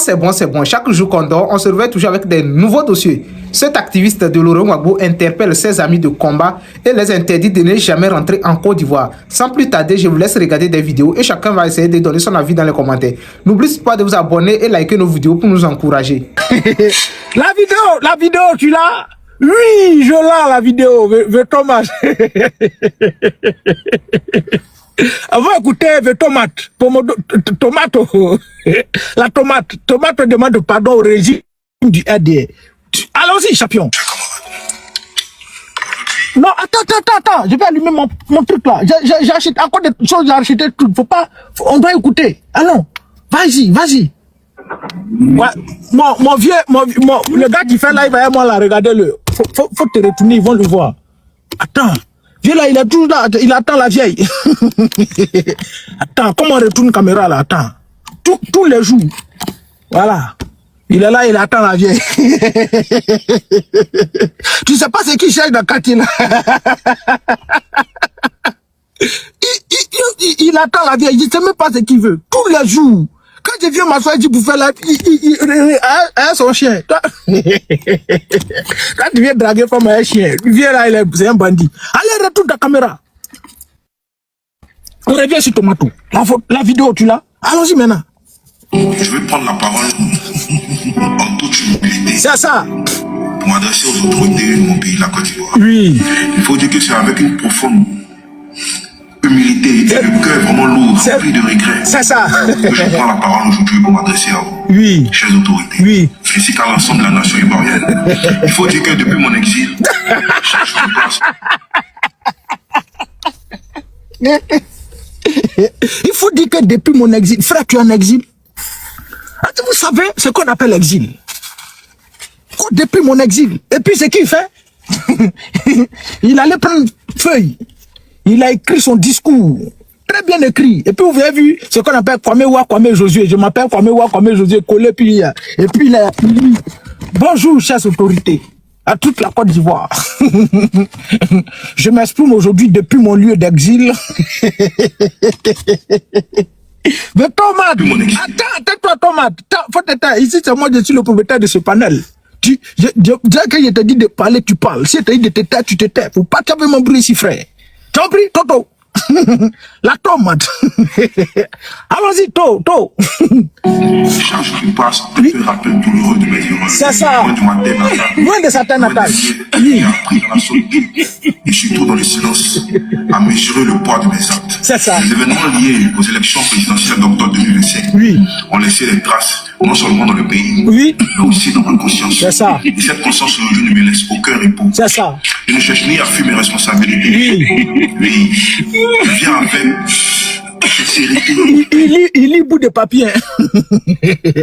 c'est bon, c'est bon. Chaque jour qu'on dort, on se réveille toujours avec des nouveaux dossiers. Cet activiste de Laurent Gbagbo interpelle ses amis de combat et les interdit de ne jamais rentrer en Côte d'Ivoire. Sans plus tarder, je vous laisse regarder des vidéos et chacun va essayer de donner son avis dans les commentaires. N'oubliez pas de vous abonner et liker nos vidéos pour nous encourager. La vidéo, tu l'as? Oui, je l'ai, la vidéo, Thomas. Avant d'écouter tomate, la tomate demande pardon au régime du RDA. Allons-y, champion. Non, attends, je vais allumer mon truc là. J'ai acheté encore des choses, j'ai acheté tout. On doit écouter. Allons, vas-y. Ouais, mon vieux, le gars qui fait live avec moi là, regardez-le. Faut te retourner, ils vont le voir. Attends. Vieux là, il est toujours là, il attend la vieille. Attends, comment on retourne la caméra là? Attends. Tous les jours. Voilà. Il est là, il attend la vieille. Tu sais pas ce qu'il cherche dans le quartier là. Il attend la vieille, il ne sait même pas ce qu'il veut. Tous les jours. Quand je viens m'asseoir, il dit pour faire la... Il son chien. Quand tu viens draguer comme un chien, il vient là, c'est un bandit. Allez, retourne ta caméra. On revient sur Tomato. La vidéo, tu l'as? Allons-y maintenant. Je vais prendre la parole en toute humilité. C'est ça. Pour m'adresser aux autorités de mon pays, la Côte d'Ivoire. Oui. Il faut dire que c'est avec une profonde humilité et le cœur vraiment lourd, rempli de regrets. C'est ça. Que je prends la parole aujourd'hui pour m'adresser à vous. Oui. Chers autorités. Oui. Ainsi qu'à l'ensemble de la nation ivoirienne. Il faut dire que depuis mon exil, chaque jour passe. Il faut dire que depuis mon exil, frère, tu es en exil. Vous savez ce qu'on appelle l'exil. Depuis mon exil. Et puis ce qu'il fait, il allait prendre une feuille. Il a écrit son discours. Très bien écrit. Et puis vous avez vu ce qu'on appelle Kwame Josué. Je m'appelle Kwame Josué collé puis et puis il a dit bonjour chers autorités à toute la Côte d'Ivoire. Je m'exprime aujourd'hui depuis mon lieu d'exil. Mais Tomate, attends-toi Tomate. Faut t'éteindre. Ici c'est moi, je suis le propriétaire de ce panel. Dès que je te dis de parler, tu parles. Si je te dis de te taire, tu te tais. Faut pas qu'il y ait mon bruit ici, frère. Tu as compris, Toto? La tomate. Allons-y, Toto. Chaque jour qui passe, je me rappelle douloureux de mes erreurs. C'est ça. Loin de sa terre natale. J'ai appris dans la solitude et surtout dans le silence à mesurer le poids de mes actes. C'est ça. Les événements liés aux élections présidentielles d'octobre 2025 ont laissé des traces, non seulement dans le pays, mais aussi dans ma conscience. C'est ça. Et cette conscience aujourd'hui ne me laisse aucun repos. C'est ça. Je ne cherche ni à fuir mes responsabilités. Oui. Je viens avec il lit bout de papier.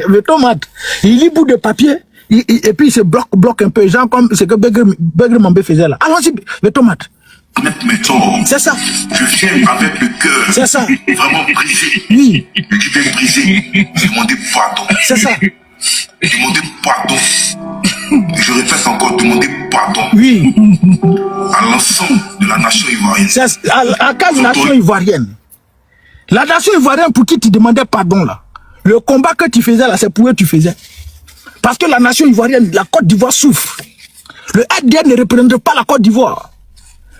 Le tomate. Il lit bout de papier. Et puis il se bloque un peu. Genre comme ce que Begre Mambé faisait là. Allons-y, le tomate. Mes torts. C'est ça. Je viens avec le cœur. C'est ça. Vraiment brisé. Oui. Je dis bien brisé. Demander pardon. C'est ça. Demander pardon. Et je répète encore, demander pardon. Oui. À l'ensemble de la nation ivoirienne. À quelle nation ivoirienne? La nation ivoirienne pour qui tu demandais pardon là. Le combat que tu faisais là, c'est pour eux que tu faisais. Parce que la nation ivoirienne, la Côte d'Ivoire souffre. Le RDA ne représente pas la Côte d'Ivoire.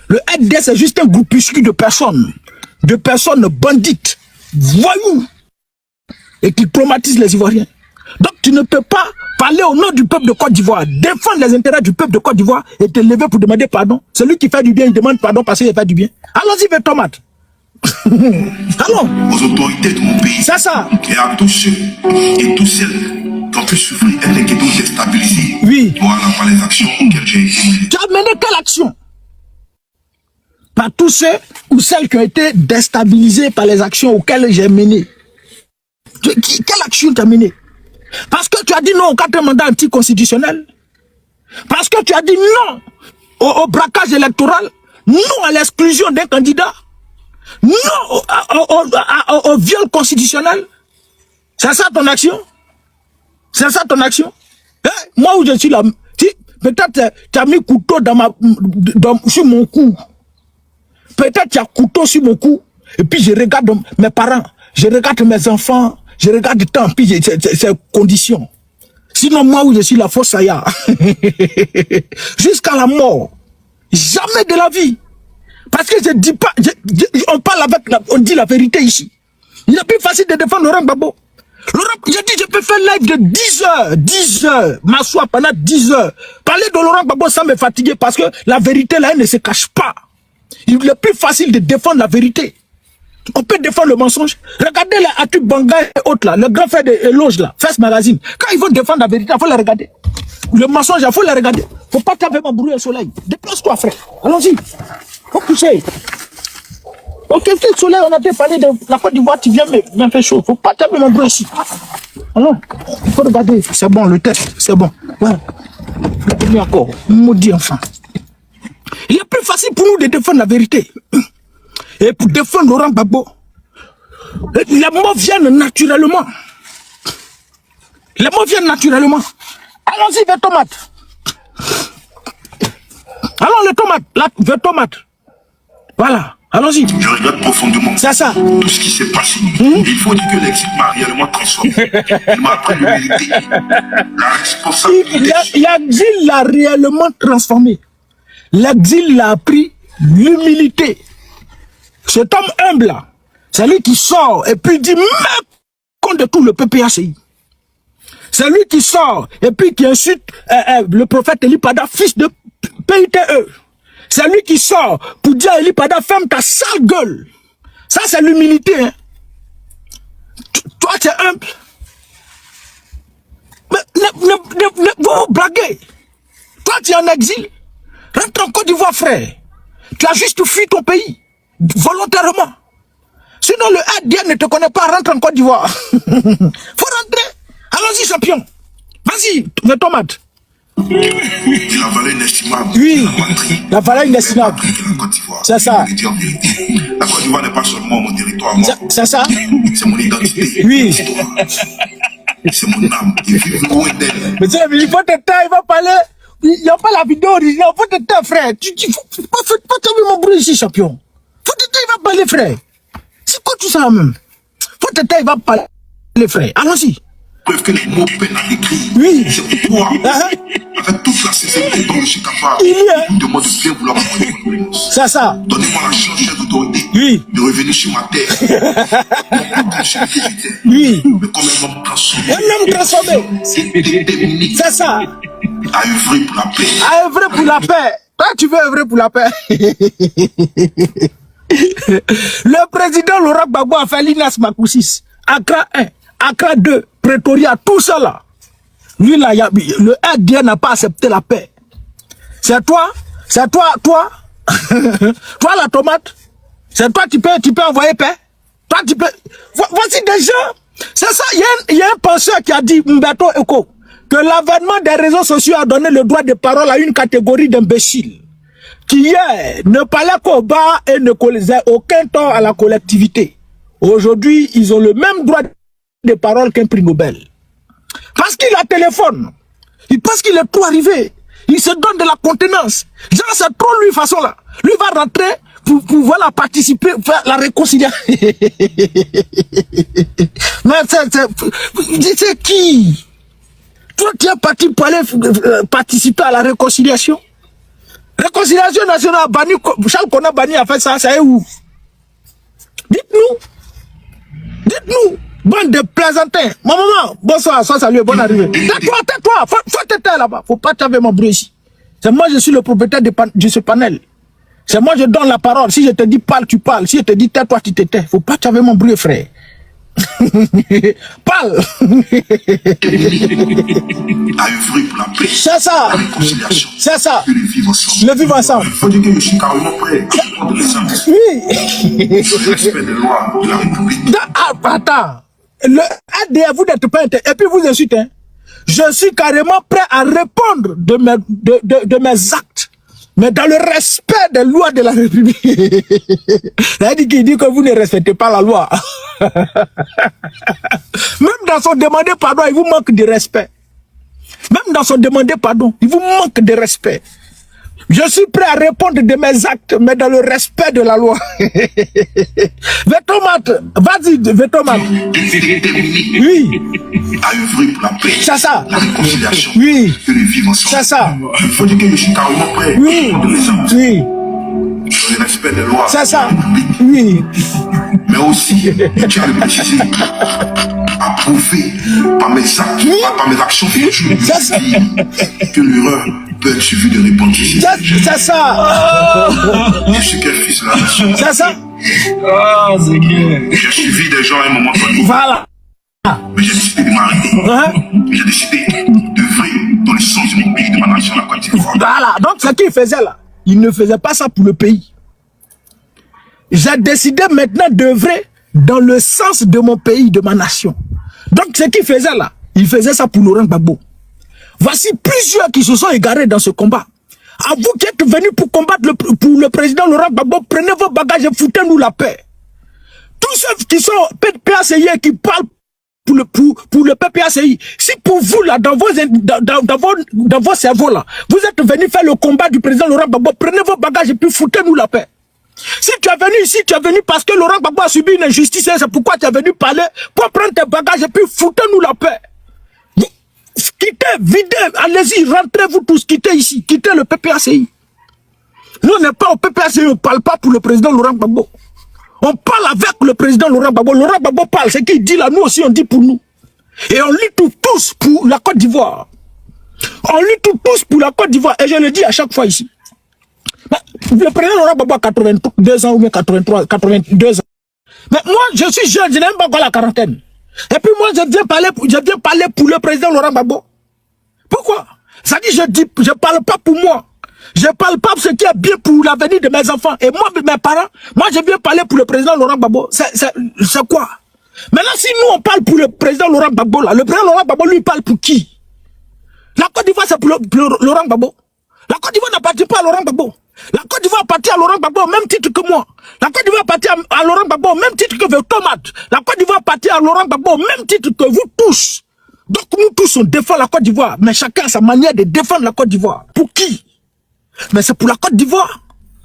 Le RDA, c'est juste un groupuscule de personnes bandites, voyous, et qui traumatisent les Ivoiriens. Donc tu ne peux pas parler au nom du peuple de Côte d'Ivoire, défendre les intérêts du peuple de Côte d'Ivoire et te lever pour demander pardon. Celui qui fait du bien, il demande pardon parce qu'il fait du bien. Allons-y, vers tomate. Allons. Aux autorités de mon pays. C'est ça. Et à tous ceux et toutes celles qui ont pu souffrir et qui ont été déstabilisés. Oui. Voilà, par les actions auxquelles j'ai été mené. Tu as mené quelle action? Par tous ceux ou celles qui ont été déstabilisés par les actions auxquelles j'ai mené. Quelle action tu as mené? Parce que tu as dit non au 4 mandats anticonstitutionnels. Parce que tu as dit non au braquage électoral. Non à l'exclusion d'un candidat. Non au viol constitutionnel. C'est ça ton action? C'est ça ton action? Moi où je suis là, peut-être tu as mis couteau sur mon cou. Peut-être tu as couteau sur mon cou. Et puis je regarde mes parents, je regarde mes enfants, Je regarde tant pis ces conditions. Sinon, moi où je suis la fausse Aya, jusqu'à la mort, jamais de la vie. Parce que je dis pas, on parle avec, on dit la vérité ici. Il est plus facile de défendre Laurent Gbagbo. Je dis, je peux faire live de 10 heures, m'asseoir pendant 10 heures, parler de Laurent Gbagbo sans me fatiguer parce que la vérité là, elle ne se cache pas. Il est plus facile de défendre la vérité. On peut défendre le mensonge. Regardez les Atu Banga et autres là, le grand frère de Eloge là, First Magazine. Quand ils vont défendre la vérité, il faut la regarder. Le mensonge, il faut la regarder. Faut pas taper ma brouille au soleil. Déplace-toi, frère. Allons-y. Faut coucher. Ok, le soleil, on a déjà parlé de la Côte d'Ivoire, tu viens me faire chaud. Faut pas taper ma brouille ici. Alors, il faut regarder. C'est bon, le test, c'est bon. Ouais. Le encore. Maudit enfant. Il est plus facile pour nous de défendre la vérité. Et pour défendre Laurent Gbagbo, les mots viennent naturellement. Les mots viennent naturellement. Allons-y vers tomate. Allons les tomates, là, vers tomate. Voilà, allons-y. Je regrette profondément C'est ça. tout ce qui s'est passé. Il faut dire que l'exil m'a réellement transformé. Il m'a appris l'humilité, la responsabilité. L'exil l'a réellement transformé. L'exil l'a appris l'humilité. Cet homme humble là, c'est lui qui sort et puis dit même contre tout le PPACI. C'est lui qui sort et puis qui insulte le prophète Elipada, fils de PITE. C'est lui qui sort pour dire à Elipada, ferme ta sale gueule. Ça c'est l'humilité. Hein. Toi tu es humble. Mais vous blaguez. Toi tu es en exil. Rentre en Côte d'Ivoire, frère. Tu as juste fui ton pays. Volontairement. Sinon le ADN ne te connaît pas, rentre en Côte d'Ivoire. Faut rentrer. Allons-y, champion. Vas-y, mes tomates. Il a valeur inestimable. Oui, la valeur inestimable. C'est ça. La Côte d'Ivoire n'est pas seulement mon territoire. C'est ça. C'est mon identité. Oui. C'est mon âme. Il vit loin d'elle. Mais il faut te taire, il va parler. Il n'y a pas la vidéo originale. Il faut te taire, frère. Faut pas tomber mon bruit ici, champion. Faut te taire, il va parler, frère. C'est quoi tout ça, même? Faut te taire, il va parler, frère. Allons-y. Preuve que les mots peinent à l'écrit. Oui. C'est pour toi. Avec toute la sincérité dont je suis capable. Je me demande de bien vouloir m'envoyer mon réponse. C'est ça. Donnez-moi la chance, chef d'autorité. Oui. De revenir sur ma terre. Oui. Mais comme un homme transformé. Un homme transformé. C'est ça. À œuvrer pour la paix. À œuvrer pour la paix. Toi, tu veux œuvrer pour la paix. Le président Laurent Gbagbo a fait l'INAS Makoussis. Accra 1, Accra 2, Pretoria, tout ça là. Lui là, le RDN n'a pas accepté la paix. C'est toi, toi la tomate. C'est toi, tu peux envoyer paix. Toi, tu peux. Voici des gens. C'est ça, il y a un penseur qui a dit, Mbeto Eko, que l'avènement des réseaux sociaux a donné le droit de parole à une catégorie d'imbéciles qui hier ne parlaient qu'au bas et ne causaient aucun tort à la collectivité. Aujourd'hui, ils ont le même droit de parole qu'un prix Nobel. Parce qu'il a téléphone. Il pense qu'il est tout arrivé. Il se donne de la contenance. Genre, c'est trop lui façon là. Lui va rentrer pour pouvoir participer, faire la réconciliation. Mais c'est qui? Toi, tu es parti pour aller participer à la réconciliation? Réconciliation nationale, banni, Charles Konan Banni a fait ça, ça est où? Dites-nous. Dites-nous. Bande de plaisantins. Ma maman, bonsoir, sois salué, bonne arrivée. Tais-toi, faut te taire là-bas. Faut pas t'avoir mon bruit ici. C'est moi, je suis le propriétaire de ce panel. C'est moi, je donne la parole. Si je te dis parle, tu parles. Si je te dis tais-toi, tu te tais. Faut pas t'avoir mon bruit, frère. Parle. À œuvrer pour la paix. C'est ça. La réconciliation. C'est ça. Et le vivre ensemble. Le vivre ensemble. Il faut dire que je suis carrément prêt à prendre les armes. Oui. Le respect des lois de la République. Attends. Vous n'êtes pas intéressé. Et puis vous insultez. Hein? Je suis carrément prêt à répondre de mes actes. Mais dans le respect des lois de la République. Il dit que vous ne respectez pas la loi. Même dans son demander pardon, il vous manque de respect. Même dans son demander pardon, il vous manque de respect. Je suis prêt à répondre de mes actes, mais dans le respect de la loi. Vétomate, vas-y, Vétomate. Oui. À œuvrer pour la paix, c'est ça. La réconciliation, oui. Et le vivre ensemble. C'est ça. Il faut dire que je suis carrément prêt oui. de mes actes. Oui. Dans le respect des lois. C'est ça. Oui. Mais aussi, je tiens à le préciser, approuver par mes actes, par mes actions futures, que l'erreur peut être suivie de repentance. C'est ça. Je suis quel fils de la nation. C'est ça. Ah, c'est clair. J'ai suivi des gens à un moment donné. Voilà. Mais j'ai décidé de m'arrêter. J'ai décidé d'œuvrer dans le sens de mon pays, de ma nation, la Côte d'Ivoire. Voilà. Donc, ce qu'il faisait là, il ne faisait pas ça pour le pays. J'ai décidé maintenant d'œuvrer dans le sens de mon pays, de ma nation. Donc, ce qu'il faisait là, il faisait ça pour Laurent Gbagbo. Voici plusieurs qui se sont égarés dans ce combat. À vous qui êtes venus pour combattre pour le président Laurent Gbagbo, prenez vos bagages et foutez-nous la paix. Tous ceux qui sont PPACI et qui parlent pour le PPACI, si pour vous là, dans vos cerveaux là, vous êtes venus faire le combat du président Laurent Gbagbo, prenez vos bagages et puis foutez-nous la paix. Si tu es venu ici, tu es venu parce que Laurent Gbagbo a subi une injustice, c'est pourquoi tu es venu parler, pour prendre tes bagages et puis foutez-nous la paix. Quittez, videz, allez-y, rentrez-vous tous, quittez ici, quittez le PPACI. Nous, on n'est pas au PPACI, on ne parle pas pour le président Laurent Gbagbo. On parle avec le président Laurent Gbagbo. Laurent Gbagbo parle, ce qu'il dit là, nous aussi on dit pour nous. Et on lit tous pour la Côte d'Ivoire. On lit tous pour la Côte d'Ivoire. Et je le dis à chaque fois ici. Le président Laurent Gbagbo a 82 ans ou bien 83, 82 ans. Mais moi, je suis jeune, je n'ai même pas encore la quarantaine. Et puis moi, je viens parler pour le président Laurent Gbagbo. Pourquoi? Ça dit, je parle pas pour moi. Je parle pas pour ce qui est bien pour l'avenir de mes enfants. Et moi, mes parents, moi, je viens parler pour le président Laurent Gbagbo. C'est quoi? Maintenant, si nous, on parle pour le président Laurent Gbagbo, là, le président Laurent Gbagbo, lui, parle pour qui? La Côte d'Ivoire, c'est pour Laurent Gbagbo. La Côte d'Ivoire n'appartient pas à Laurent Gbagbo. La Côte d'Ivoire appartient à Laurent Gbagbo au même titre que moi. La Côte d'Ivoire appartient à Laurent Gbagbo au même titre que Vétomate. La Côte d'Ivoire appartient à Laurent Gbagbo au même titre que vous tous. Donc nous tous, on défend la Côte d'Ivoire. Mais chacun a sa manière de défendre la Côte d'Ivoire. Pour qui? Mais c'est pour la Côte d'Ivoire.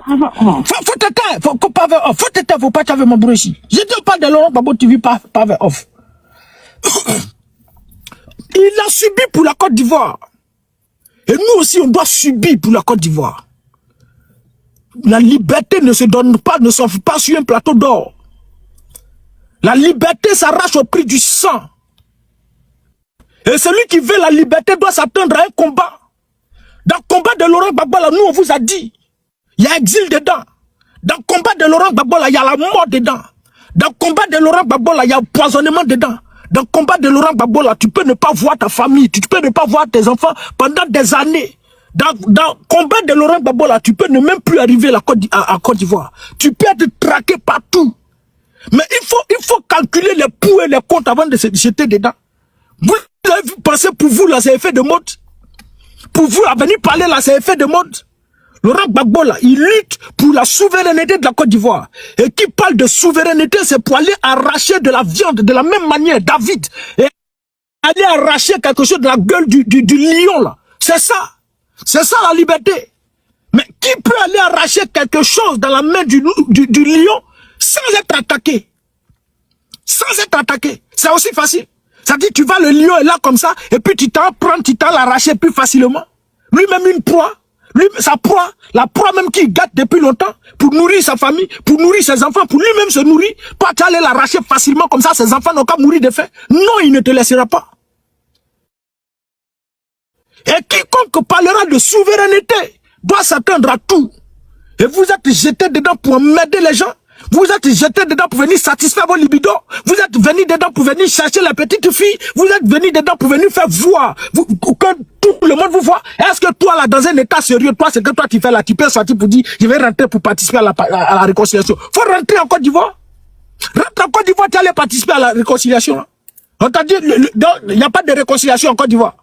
Faut t'éteindre, faut pas t'avoir mon bruit ici. Je dis pas de Laurent Gbagbo, tu vis pas vers off. Il a subi pour la Côte d'Ivoire. Et nous aussi, on doit subir pour la Côte d'Ivoire. La liberté ne se donne pas, ne s'offre pas sur un plateau d'or. La liberté s'arrache au prix du sang. Et celui qui veut la liberté doit s'attendre à un combat. Dans le combat de Laurent Gbagbo, là, nous, on vous a dit, il y a exil dedans. Dans le combat de Laurent Gbagbo, là, il y a la mort dedans. Dans le combat de Laurent Gbagbo, là, il y a empoisonnement dedans. Dans le combat de Laurent Gbagbo, là, tu peux ne pas voir ta famille, tu peux ne pas voir tes enfants pendant des années. Dans le combat de Laurent Gbagbo, là, tu peux ne même plus arriver à Côte d'Ivoire. Tu peux être traqué partout. Mais il faut calculer les pour et les contre avant de se jeter dedans. Vous avez pensé pour vous, là, c'est effet de mode. Pour vous, à venir parler, là, c'est effet de mode. Laurent Gbagbo, là, il lutte pour la souveraineté de la Côte d'Ivoire. Et qui parle de souveraineté, c'est pour aller arracher de la viande de la même manière, David. Et aller arracher quelque chose de la gueule du lion, là. C'est ça. C'est ça la liberté. Mais qui peut aller arracher quelque chose dans la main du lion sans être attaqué? Sans être attaqué. C'est aussi facile. Ça dit, tu vas, le lion est là comme ça, et puis tu t'en prends, tu t'en l'arracher plus facilement. Lui-même une proie. Lui, sa proie, la proie même qu'il gâte depuis longtemps, pour nourrir sa famille, pour nourrir ses enfants, pour lui-même se nourrir, pas tu aller l'arracher facilement comme ça, ses enfants n'ont qu'à mourir de faim. Non, il ne te laissera pas. Et quiconque parlera de souveraineté doit s'attendre à tout. Et vous êtes jetés dedans pour emmerder les gens. Vous êtes jetés dedans pour venir satisfaire vos libidos. Vous êtes venus dedans pour venir chercher la petite fille. Vous êtes venus dedans pour venir faire voir. Que tout le monde vous voit. Est-ce que toi, là, dans un état sérieux, toi, c'est que toi, tu fais là, tu peux sortir pour dire, je vais rentrer pour participer à la réconciliation. Faut rentrer en Côte d'Ivoire. Rentre en Côte d'Ivoire, tu allais participer à la réconciliation. Là. On t'a dit, il n'y a pas de réconciliation en Côte d'Ivoire.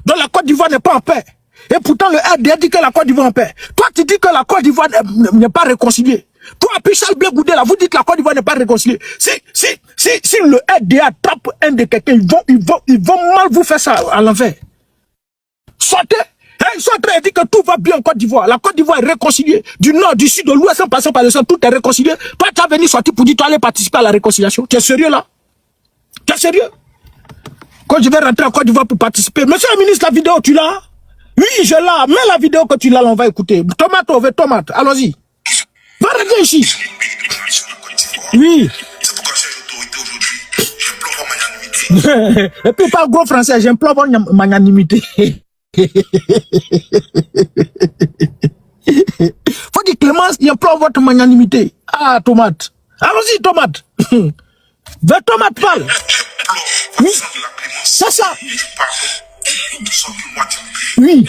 Donc la Côte d'Ivoire n'est pas en paix. Et pourtant, le RDA dit que la Côte d'Ivoire est en paix. Toi, tu dis que la Côte d'Ivoire n'est pas réconciliée. Toi, puis Charles Blé Goudé, là, vous dites que la Côte d'Ivoire n'est pas réconciliée. Si le RDA tape un de quelqu'un, ils vont mal vous faire ça à l'envers. Sortez. ils sont en train de dire que tout va bien en Côte d'Ivoire. La Côte d'Ivoire est réconciliée. Du nord, du sud, de l'ouest, en passant par le centre, tout est réconcilié. Toi, tu as venu sortir pour dire que tu allais participer à la réconciliation. Tu es sérieux là? Tu es sérieux? Quand je vais rentrer en Côte d'Ivoire pour participer, monsieur le ministre, la vidéo, tu l'as? Oui, je l'ai. Mets la vidéo que tu l'as, on va écouter. Tomate, allons-y. Va rentrer ici. Oui. C'est pourquoi j'ai l'autorité aujourd'hui. J'implore votre magnanimité. Et puis, par gros français, j'implore votre magnanimité. Faut dire Clémence, j'implore votre magnanimité. Ah, tomate. Allons-y, tomate. Va tomate, parle. Oui. C'est ça. Oui.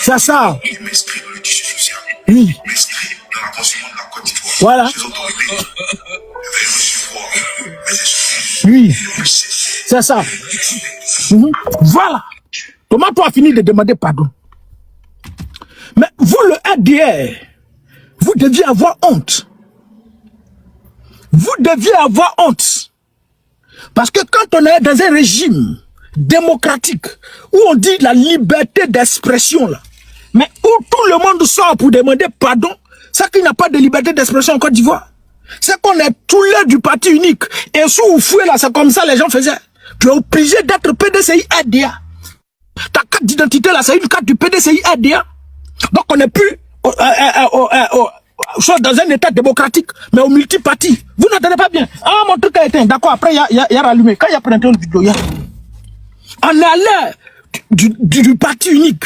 C'est ça. Oui. Voilà. Oui. C'est ça. Voilà. Tomate a fini de demander pardon. Mais vous, le RDR, vous deviez avoir honte. Vous deviez avoir honte. Parce que quand on est dans un régime démocratique, où on dit la liberté d'expression, là, mais où tout le monde sort pour demander pardon, c'est qu'il n'y a pas de liberté d'expression en Côte d'Ivoire. C'est qu'on est tous les du parti unique. Et sous Oufoué, là, c'est comme ça les gens faisaient. Tu es obligé d'être PDCI RDA. Ta carte d'identité, là, c'est une carte du PDCI RDA. Donc on n'est plus dans un état démocratique, mais au multiparti. Vous n'entendez pas bien. Ah, mon truc a éteint. D'accord, après, il y a rallumé. Quand il y a printé une vidéo, on est à l'ère du parti unique.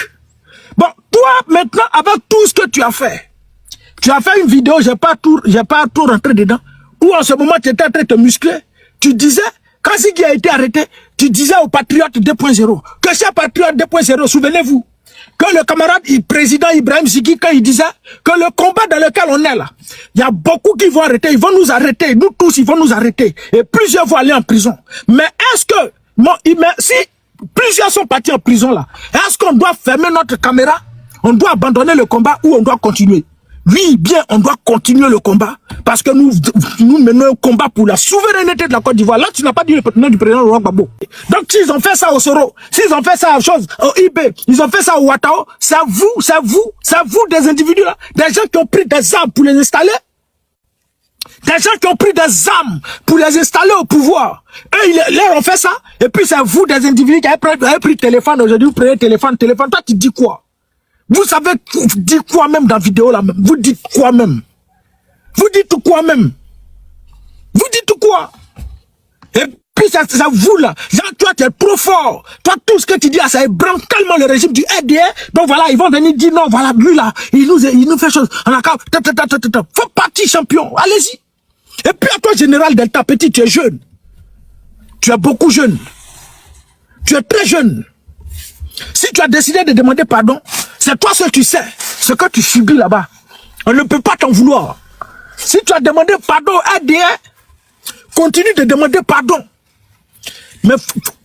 Bon, toi, maintenant, avec tout ce que tu as fait une vidéo, j'ai pas tout rentré dedans, où en ce moment, tu étais en train de te muscler. Tu disais, quand Ziggy a été arrêté, tu disais aux Patriotes 2.0, que c'est Patriote 2.0, souvenez-vous, que le camarade président Ibrahim Ziggy, quand il disait que le combat dans lequel on est là, il y a beaucoup qui vont arrêter, ils vont nous arrêter, nous tous, ils vont nous arrêter, et plusieurs vont aller en prison. Mais est-ce que, si plusieurs sont partis en prison là, est-ce qu'on doit fermer notre caméra, on doit abandonner le combat ou on doit continuer? Oui, bien, on doit continuer le combat, parce que nous menons un combat pour la souveraineté de la Côte d'Ivoire. Là, tu n'as pas dit le nom du président Laurent Gbagbo. Donc, s'ils ont fait ça au Soro, s'ils ont fait ça aux choses, au IB, ils ont fait ça au Ouattao, c'est vous des individus là, des gens qui ont pris des armes pour les installer, des gens qui ont pris des armes pour les installer au pouvoir. Eux, ils leur ont fait ça, et puis c'est vous des individus qui avez pris le téléphone aujourd'hui, vous prenez le téléphone, toi tu dis quoi? Vous savez, vous dites quoi même dans la vidéo là même? Vous dites quoi même? Vous dites quoi même? Vous dites quoi? Et puis ça vous là, toi tu es trop fort. Toi tout ce que tu dis là, ça ébranle tellement le régime du RDR. Donc voilà, ils vont venir dire non, voilà, lui là, il nous fait chose. On a faut partir champion, allez-y. Et puis à toi général Delta, petit, tu es jeune. Tu es beaucoup jeune. Tu es très jeune. Si tu as décidé de demander pardon, c'est toi ce que tu sais, ce que tu subis là-bas. On ne peut pas t'en vouloir. Si tu as demandé pardon à RDR, continue de demander pardon. Mais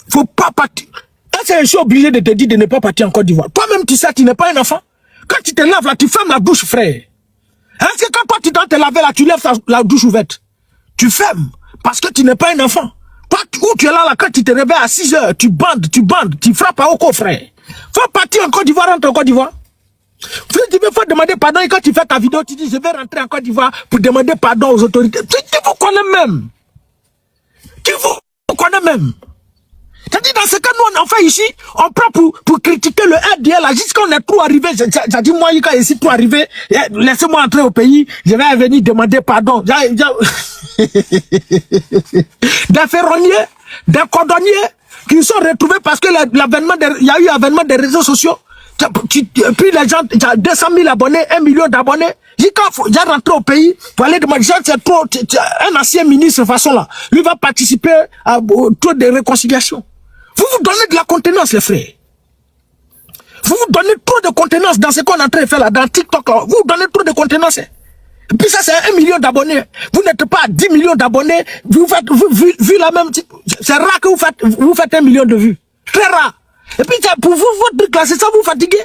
faut pas partir. Est-ce que je suis obligé de te dire de ne pas partir en Côte d'Ivoire? Toi-même, tu sais, tu n'es pas un enfant. Quand tu te laves là, tu fermes la douche, frère. Est-ce que quand toi, tu dois te laver là, tu lèves la douche ouverte? Tu fermes, parce que tu n'es pas un enfant. Toi, où tu es là, quand tu te réveilles à 6 heures, tu bandes, tu frappes à Oko, frère. Faut partir en Côte d'Ivoire, rentre en Côte d'Ivoire. Tu faut demander pardon, et quand tu fais ta vidéo, tu dis, je vais rentrer en Côte d'Ivoire pour demander pardon aux autorités. Tu vous connais même. Tu vous connais même. C'est-à-dire, dans ce cas, nous, on en fait ici, on prend pour critiquer le RDL, là, jusqu'on est trop arrivé. C'est-à-dire, moi, quand je suis trop arrivé, laissez-moi entrer au pays, je vais venir demander pardon. Des ferronniers, des cordonniers, qui sont retrouvés parce que il y a eu avènement des réseaux sociaux. Puis les gens, il y a 200 000 abonnés, 1 million d'abonnés. Quand j'ai rentré au pays, pour aller demander, c'est trop, un ancien ministre de façon là, lui va participer au tour de réconciliation. Vous donnez de la contenance, les frères. Vous donnez trop de contenance dans ce qu'on est en train de faire là, dans TikTok là. Vous donnez trop de contenance. Et puis ça, c'est 1 million d'abonnés. Vous n'êtes pas à 10 millions d'abonnés. Vous faites, vu la même, c'est rare que vous faites 1 million de vues. Très rare. Et puis, pour vous, votre truc là, c'est ça vous fatiguez.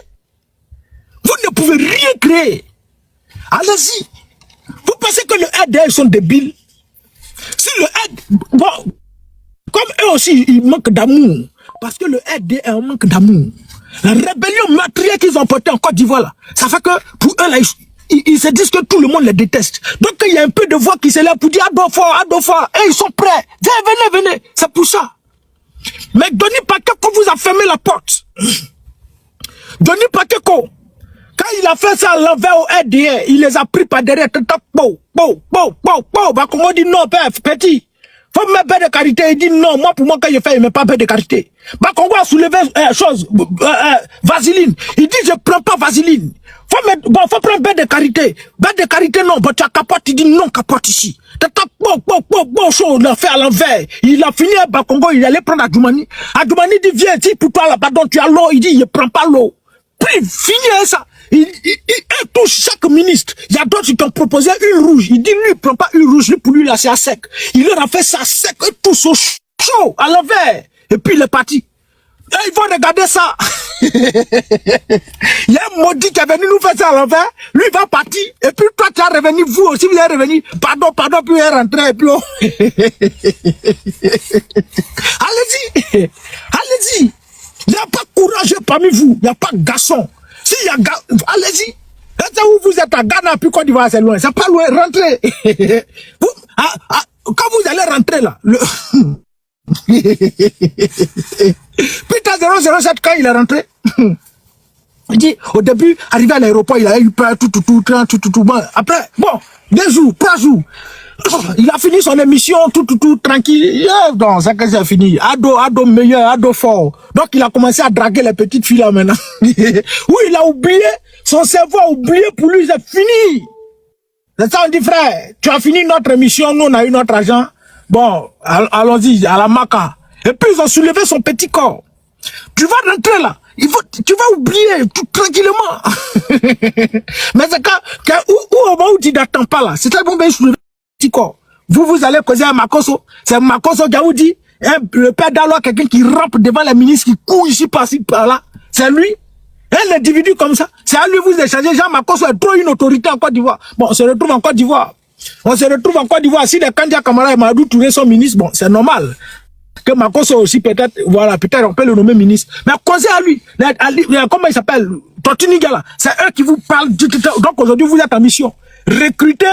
Vous ne pouvez rien créer. Allez-y. Vous pensez que le RDR sont débiles? Si le RDR, bon, comme eux aussi, ils manquent d'amour. Parce que le RDR manque d'amour. La rébellion meurtrière qu'ils ont portée en Côte d'Ivoire, là, ça fait que pour eux, là, ils se disent que tout le monde les déteste. Donc il y a un peu de voix qui se lève pour dire Adolphe, et ils sont prêts. Venez. C'est pour ça. Mais Denis Pakeko vous a fermé la porte. Denis Pakeko, quand il a fait ça à l'envers au RDR, il les a pris par derrière. Bakongo dit non, père, petit. Faut me mettre de carité. Il dit non, moi, pour moi, quand je fais, il ne met pas de carité. Bakongo a soulevé vaseline. Il dit, je prends pas vaseline. Faut prendre bain de carité. Bain de carité, non. Tu as capote, il dit non, capote ici. On a fait à l'envers. Il a fini à Bakongo, il allait prendre Adjoumani. Adjoumani dit, viens, si pour toi, là, pardon, tu as l'eau. Il dit, il ne prend pas l'eau. Puis, fini ça. Il touche chaque ministre. Il y a d'autres qui ont proposé une rouge. Il dit, lui, il prend pas une rouge. Lui, pour lui, là, c'est à sec. Il leur a fait ça à sec. Et tout au chaud, à l'envers. Et puis, il est parti. Et ils vont regarder ça. Il y a un maudit qui est venu nous faire ça à l'envers. Lui, il va partir. Et puis, toi, tu es revenu. Vous aussi, vous êtes revenu. Pardon, puis il est rentré. Et puis, oh. Allez-y. Il n'y a pas courageux parmi vous. Il n'y a pas de garçon. S'il y a allez-y. Où vous êtes à Ghana, puis Côte d'Ivoire, c'est loin. C'est pas loin. Rentrez. Quand vous allez rentrer là, Putain 007, quand il est rentré, il dit, au début, arrivé à l'aéroport, il a eu peur, tout. Bon, après, bon, 2 jours, 3 jours. Il a fini son émission, tout, tranquille. Donc, c'est que c'est fini. Ado meilleur, ado fort. Donc, il a commencé à draguer les petites filles là maintenant. Oui, il a oublié. Son cerveau a oublié, pour lui, c'est fini. C'est ça, on dit, frère, tu as fini notre émission, nous, on a eu notre argent. Bon, allons-y, à la maca. Et puis, ils ont soulevé son petit corps. Tu vas rentrer là. Tu vas oublier tout tranquillement. Mais c'est quand au moment où tu n'attends pas là, c'est très bon, ben, soulever petit corps. Vous allez causer à Makoso. C'est Makoso qui a dit, le père d'Allo, quelqu'un qui rampe devant les ministres, qui court ici, par-ci, par-là. C'est lui. Un individu comme ça. C'est à lui vous échangez. Jean Makoso est trop une autorité en Côte d'Ivoire. Bon, on se retrouve en Côte d'Ivoire. Si les Kandia Kamara et Madou Touré sont ministres, bon, c'est normal. Que Makoso aussi, peut-être, voilà, peut-être on peut le nommer ministre. Mais causez à lui. Comment il s'appelle? Tortinigala. C'est eux qui vous parlent. Donc aujourd'hui, vous êtes en mission. Recrutez,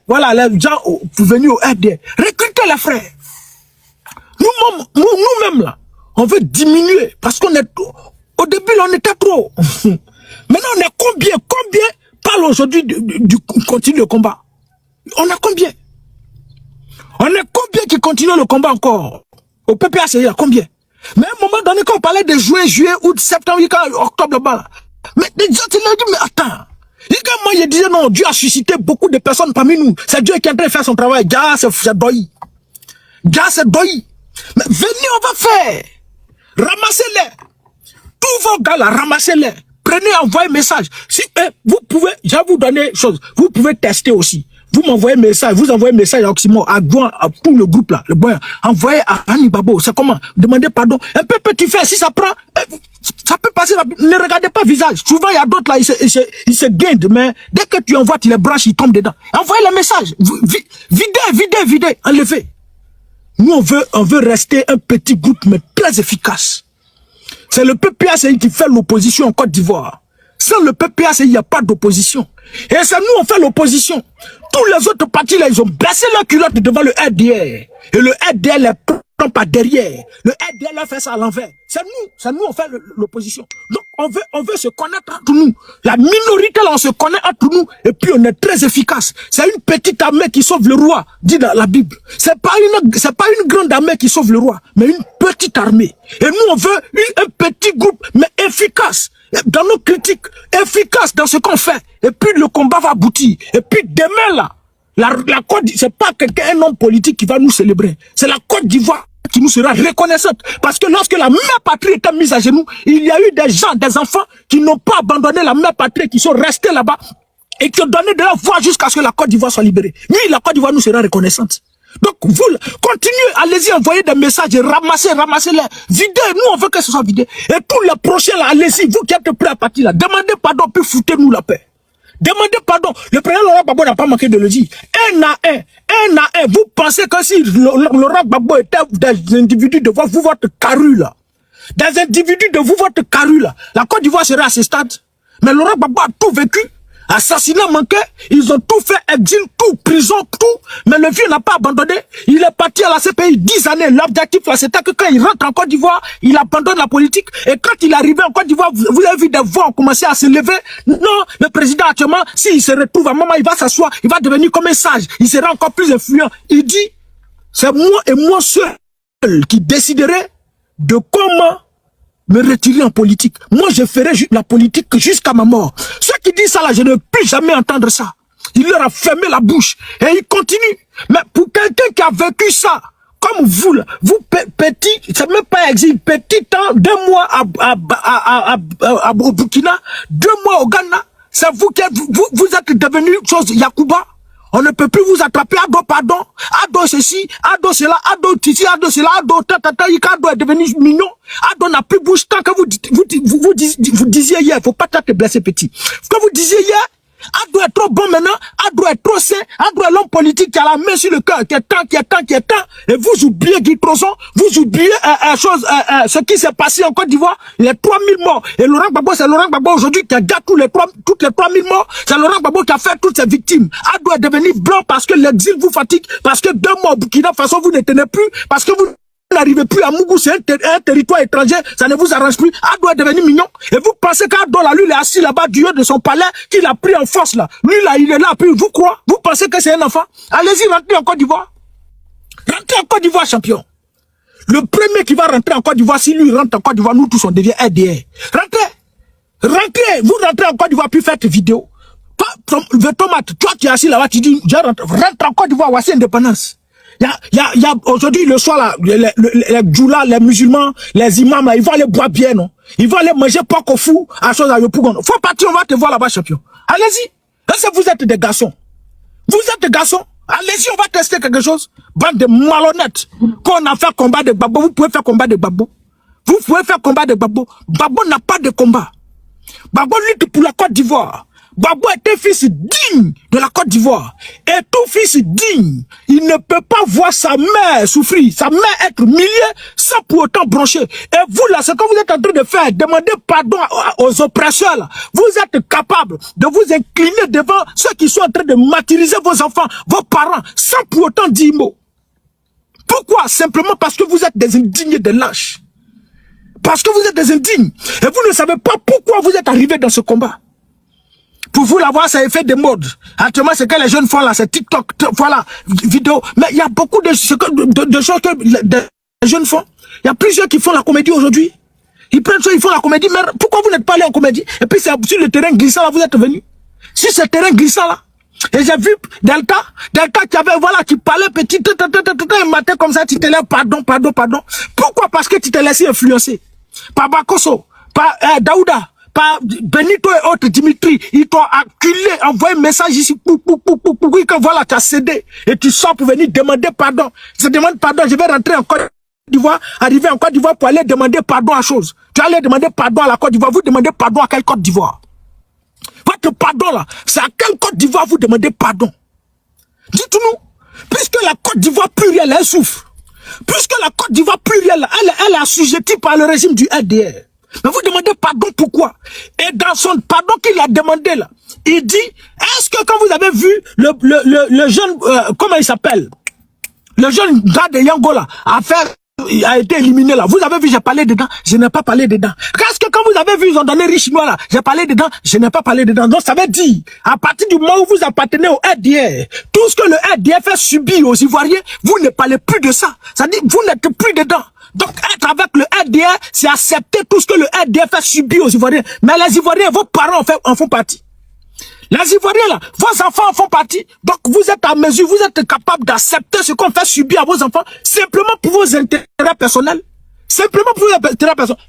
voilà, les gens venus au RD. Recrutez les frères. Nous-mêmes, là, on veut diminuer. Parce qu'on est, au début, là, on était trop. Maintenant, on est combien parle aujourd'hui du continue le combat? On est combien? On est combien qui continue le combat encore? Au PPAC, il y a combien? Mais à un moment donné, quand on parlait de juillet, août, septembre, octobre, là-bas, mais les gens, ils ont dit, mais attends. Moi, je disais, non, Dieu a suscité beaucoup de personnes parmi nous. C'est Dieu qui est en train de faire son travail. Dieu, c'est doyi. Mais venez, on va faire. Ramassez-les. Tous vos gars là, ramassez-les. Prenez, envoyez message. Si vous pouvez, je vais vous donner chose. Vous pouvez tester aussi. Vous m'envoyez message, vous envoyez message à Oximo, à Gouin, à tout le groupe là, le boy. Envoyez à Annie Babo, c'est comment? Demandez pardon. Un peu petit fait, si ça prend, ça peut passer. Ne regardez pas visage. Souvent, il y a d'autres là, ils se guindent, mais dès que tu envoies, tu les branches, ils tombent dedans. Envoyez le message. Videz, enlevez. Nous, on veut rester un petit groupe, mais très efficace. C'est le PPACI qui fait l'opposition en Côte d'Ivoire. Sans le PPACI, il n'y a pas d'opposition. Et c'est nous, on fait l'opposition. Tous les autres partis, là, ils ont baissé leur culotte devant le RDR. Et le RDR les prend par derrière. Le RDR leur fait ça à l'envers. C'est nous, on fait l'opposition. Donc, on veut se connaître entre nous. La minorité, là, on se connaît entre nous. Et puis, on est très efficace. C'est une petite armée qui sauve le roi, dit dans la Bible. C'est pas une grande armée qui sauve le roi, mais une petite armée. Et nous, on veut un petit groupe, mais efficace. Dans nos critiques, efficace dans ce qu'on fait. Et puis le combat va aboutir. Et puis demain là, la Côte d'Ivoire, c'est pas un homme politique qui va nous célébrer. C'est la Côte d'Ivoire qui nous sera reconnaissante. Parce que lorsque la mère patrie était mise à genoux, il y a eu des gens, des enfants qui n'ont pas abandonné la mère patrie, qui sont restés là-bas et qui ont donné de la voix jusqu'à ce que la Côte d'Ivoire soit libérée. Oui, la Côte d'Ivoire nous sera reconnaissante. Donc, vous, continuez, allez-y, envoyez des messages, ramassez-les, videz, nous, on veut que ce soit vidé. Et tous les prochains, là, allez-y, vous qui êtes prêts à partir, là, demandez pardon, puis foutez-nous la paix. Demandez pardon. Le président Laurent Gbagbo n'a pas manqué de le dire. Un à un, vous pensez que si Laurent Gbagbo était des individus devant vous, votre carrure, là, des individus de vous, votre carrure là. La Côte d'Ivoire serait à ce stade. Mais Laurent Gbagbo a tout vécu. Assassinat manqué, ils ont tout fait, exil, tout, prison, tout. Mais le vieux n'a pas abandonné. Il est parti à la CPI 10 années. L'objectif là, c'était que quand il rentre en Côte d'Ivoire, il abandonne la politique. Et quand il est arrivé en Côte d'Ivoire, vous avez vu des voix ont commencé à se lever. Non, le président actuellement, s'il se retrouve à un moment, il va s'asseoir, il va devenir comme un sage. Il sera encore plus influent. Il dit, c'est moi et moi seul qui déciderai de comment me retirer en politique. Moi, je ferai la politique jusqu'à ma mort. Ceux qui disent ça là, je ne veux plus jamais entendre ça. Il leur a fermé la bouche. Et il continue. Mais pour quelqu'un qui a vécu ça, comme vous, là, vous petit, c'est même pas exil, petit temps, 2 mois à Burkina, 2 mois au Ghana, c'est vous qui vous êtes devenu chose Yakuba. On ne peut plus vous attraper. Ado, pardon. Ado ceci, Ado cela, Ado titi, Ado cela, Ado tata, Ado est devenu mignon. Ado n'a plus bouche tant que vous disiez hier. Faut pas te blesser petit. Ce que vous disiez hier, Ado est trop bon maintenant. Ado est trop sain. Ado est l'homme politique qui a la main sur le cœur, qui est temps. Et vous oubliez Guy Trozon. Vous oubliez ce qui s'est passé en Côte d'Ivoire. Les 3000 morts. Et Laurent Gbagbo, c'est Laurent Gbagbo aujourd'hui qui a gâté toutes les 3000 morts. C'est Laurent Gbagbo qui a fait toutes ces victimes. Ado est devenu blanc parce que l'exil vous fatigue. Parce que 2 mois au Burkina Faso, vous ne tenez plus. Parce que vous n'arrivez plus à Mougou, c'est un territoire étranger, ça ne vous arrange plus. Ado est devenu mignon. Et vous pensez qu'Ado là, lui, il est assis là-bas du haut de son palais, qu'il a pris en force là. Lui là, il est là, puis vous croyez? Vous pensez que c'est un enfant? Allez-y, rentrez en Côte d'Ivoire. Rentrez en Côte d'Ivoire, champion. Le premier qui va rentrer en Côte d'Ivoire, si lui rentre en Côte d'Ivoire, nous tous on devient RDR. Rentrez, vous rentrez en Côte d'Ivoire, puis faites vidéo. Le tomate, toi qui es assis là-bas, tu dis, rentre en Côte d'Ivoire, voici indépendance. Il y a aujourd'hui le soir là, les djoulas, les musulmans, les imams là, ils vont aller boire bien, non? Ils vont aller manger porc au fou à chose à Yopougon. Faut partir, on va te voir là-bas, champion. Allez-y. Est-ce que vous êtes des garçons? Vous êtes des garçons? Allez-y, on va tester quelque chose. Bande de malhonnêtes. Quand on a fait combat de Gbagbo, vous pouvez faire combat de Gbagbo. Vous pouvez faire combat de Gbagbo. Gbagbo n'a pas de combat. Gbagbo lutte pour la Côte d'Ivoire. Gbagbo est un fils digne de la Côte d'Ivoire. Et tout fils digne, il ne peut pas voir sa mère souffrir, sa mère être humiliée sans pour autant broncher. Et vous là, ce que vous êtes en train de faire, demander pardon aux oppresseurs là, vous êtes capable de vous incliner devant ceux qui sont en train de martyriser vos enfants, vos parents, sans pour autant dire mot. Pourquoi? Simplement parce que vous êtes des indignes, des lâches. Parce que vous êtes des indignes. Et vous ne savez pas pourquoi vous êtes arrivés dans ce combat. Pour vous l'avoir, ça a fait des modes. Actuellement, c'est que les jeunes font là, c'est TikTok, voilà, vidéo. Mais il y a beaucoup de choses que les jeunes font. Il y a plusieurs qui font la comédie aujourd'hui. Ils prennent ça, ils font la comédie. Mais pourquoi vous n'êtes pas allé en comédie? Et puis c'est sur le terrain glissant là, vous êtes venu. Sur ce terrain glissant là. Et j'ai vu Delta qui avait, voilà, qui parlait petit, un matin comme ça, tu te lèves, pardon. Pourquoi? Parce que tu t'es laissé influencer. Par Bakosso, par Daouda, par Benito et autres, Dimitri, ils t'ont acculé, envoyé un message ici, que voilà, tu as cédé, et tu sors pour venir demander pardon. Je demande pardon, je vais rentrer en Côte d'Ivoire, arriver en Côte d'Ivoire pour aller demander pardon à chose. Tu allais demander pardon à la Côte d'Ivoire, vous demandez pardon à quelle Côte d'Ivoire? Votre pardon là, c'est à quelle Côte d'Ivoire vous demandez pardon? Dites-nous, puisque la Côte d'Ivoire plurielle, elle souffre. Puisque la Côte d'Ivoire plurielle, elle est assujettie par le régime du RDR. Mais vous demandez pardon pourquoi? Et dans son pardon qu'il a demandé là, il dit, est-ce que quand vous avez vu le jeune, comment il s'appelle? Le jeune gars de Yangola a été éliminé là. Vous avez vu, j'ai parlé dedans, je n'ai pas parlé dedans. Est-ce que quand vous avez vu, ils ont donné riche noir là, j'ai parlé dedans, je n'ai pas parlé dedans. Donc ça veut dire, à partir du moment où vous appartenez au RDR, tout ce que le RDR fait subir aux Ivoiriens, vous ne parlez plus de ça. Ça dit, vous n'êtes plus dedans. Donc être avec le RDR, c'est accepter tout ce que le RDR fait subir aux Ivoiriens. Mais les Ivoiriens, vos parents en font partie. Les Ivoiriens là, vos enfants en font partie. Donc vous êtes à mesure, vous êtes capable d'accepter ce qu'on fait subir à vos enfants, simplement pour vos intérêts personnels. Simplement pour vos intérêts personnels.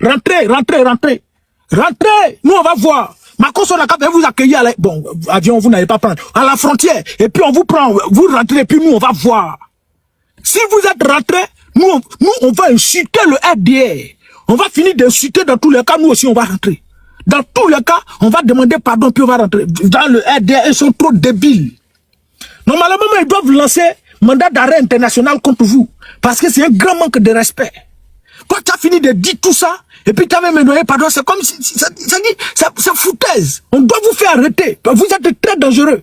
Rentrez. Nous on va voir. Makosso Naka va vous accueillir, bon, avion vous n'allez pas prendre, à la frontière. Et puis on vous prend, vous rentrez, et puis nous on va voir. Si vous êtes rentrés, nous on va insulter le RDR. On va finir d'insulter dans tous les cas, nous aussi on va rentrer. Dans tous les cas, on va demander pardon, puis on va rentrer. Dans le RDR, ils sont trop débiles. Normalement, ils doivent lancer mandat d'arrêt international contre vous. Parce que c'est un grand manque de respect. Quand tu as fini de dire tout ça, et puis tu avais me donné pardon, c'est comme si, c'est foutaise. On doit vous faire arrêter. Vous êtes très dangereux.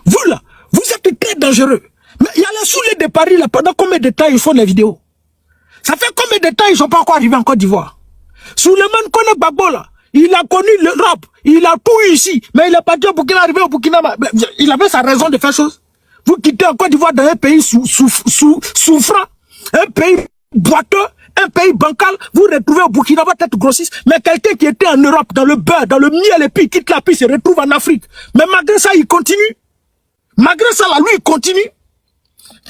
Vous là, vous êtes très dangereux. Mais il y a les soulets de Paris là, pendant combien de temps ils font les vidéos? Ça fait combien de temps ils sont pas encore arrivés en Côte d'Ivoire? Souleymane Kone Gbagbo là, il a connu l'Europe, il a tout eu ici, mais il est parti au Burkina, arrivé au Burkina, il avait sa raison de faire chose. Vous quittez en Côte d'Ivoire dans un pays souffrant, un pays boiteux, un pays bancal, vous retrouvez au Burkina, votre tête grossisse, mais quelqu'un qui était en Europe, dans le beurre, dans le miel, et puis il quitte la piste, se retrouve en Afrique. Mais malgré ça, il continue. Malgré ça, là, lui, il continue.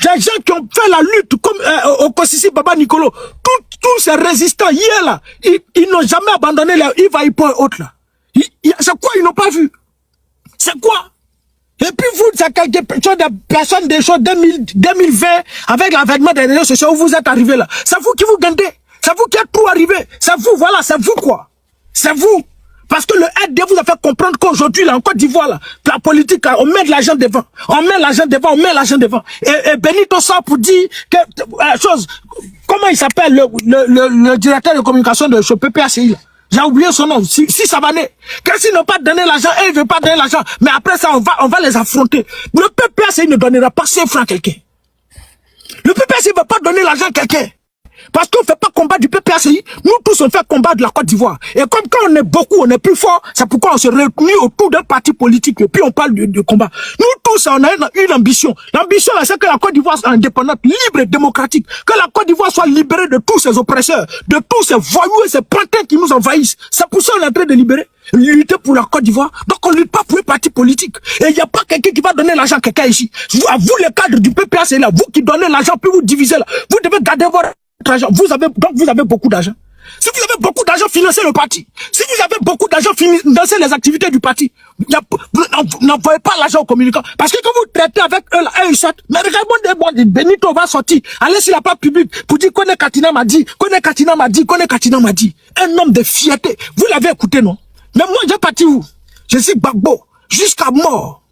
Des gens qui ont fait la lutte comme au Kossissi Baba Nicolo, tous ces résistants hier là, ils n'ont jamais abandonné les Ivaïpo et autres là. C'est quoi ils n'ont pas vu? C'est quoi? Et puis vous, c'est quelque chose de personnes des choses 2020 avec l'avènement des réseaux sociaux où vous êtes arrivés là. C'est vous qui vous gardez. C'est vous qui êtes tout arrivé. C'est vous, voilà, c'est vous quoi. C'est vous. Parce que le RD vous a fait comprendre qu'aujourd'hui, là, en Côte d'Ivoire, là, la politique, là, on met de l'argent devant. On met l'argent devant, on met l'argent devant. Et Benito sort pour dire que, chose, comment il s'appelle, le directeur de communication de ce PPACI, là. J'ai oublié son nom, si Savané. Qu'est-ce qu'ils n'ont pas donné l'argent, et ils ne veulent pas donner l'argent. Mais après ça, on va les affronter. Le PPACI ne donnera pas 5 francs à quelqu'un. Le PPACI ne va pas donner l'argent à quelqu'un. Parce qu'on ne fait pas combat du PPACI, nous tous on fait combat de la Côte d'Ivoire. Et comme quand on est beaucoup, on est plus fort, c'est pourquoi on se réunit autour d'un parti politique et puis on parle de combat. Nous tous on a une ambition. L'ambition là c'est que la Côte d'Ivoire soit indépendante, libre et démocratique. Que la Côte d'Ivoire soit libérée de tous ses oppresseurs, de tous ces voyous et ces pantins qui nous envahissent. C'est pour ça qu'on est en train de libérer. Lutter pour la Côte d'Ivoire. Donc on ne lutte pas pour un parti politique. Et il n'y a pas quelqu'un qui va donner l'argent à quelqu'un ici. À vous les cadres du PPACI là, vous qui donnez l'argent puis vous divisez là, vous devez garder votre argent. Vous avez beaucoup d'argent. Si vous avez beaucoup d'argent, financez le parti. Si vous avez beaucoup d'argent, financez les activités du parti. Vous n'envoyez pas l'argent aux communicants. Parce que quand vous traitez avec eux, là, ils sortent. Mais regardez, Benito va sortir. Allez sur la page publique pour dire Kone Katina m'a dit, Kone Katina m'a dit, Kone Katina m'a dit. Un homme de fierté. Vous l'avez écouté, non? Mais moi, j'ai parti où? Je suis Gbagbo. Jusqu'à mort.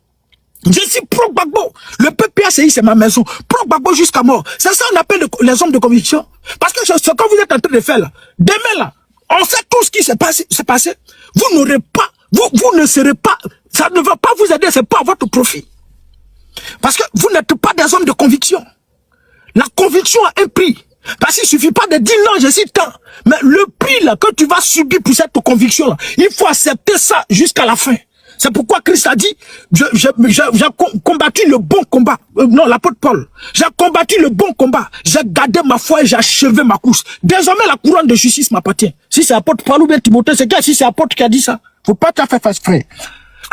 Je suis pro-Gbagbo. Le PPACI, c'est ma maison. Pro-Gbagbo jusqu'à mort. C'est ça qu'on appelle les hommes de conviction. Parce que ce que vous êtes en train de faire là, demain là, on sait tout ce qui s'est passé. Vous n'aurez pas, vous ne serez pas, ça ne va pas vous aider, c'est pas à votre profit. Parce que vous n'êtes pas des hommes de conviction. La conviction a un prix. Parce qu'il suffit pas de dire non, je suis tant. Mais le prix là, que tu vas subir pour cette conviction là, il faut accepter ça jusqu'à la fin. C'est pourquoi Christ a dit, j'ai combattu le bon combat. Non, l'apôtre Paul. J'ai combattu le bon combat. J'ai gardé ma foi et j'ai achevé ma course. Désormais, la couronne de justice m'appartient. Si c'est l'apôtre Paul ou bien Timothée, c'est qui? Si c'est l'apôtre qui a dit ça, faut pas te faire face frère.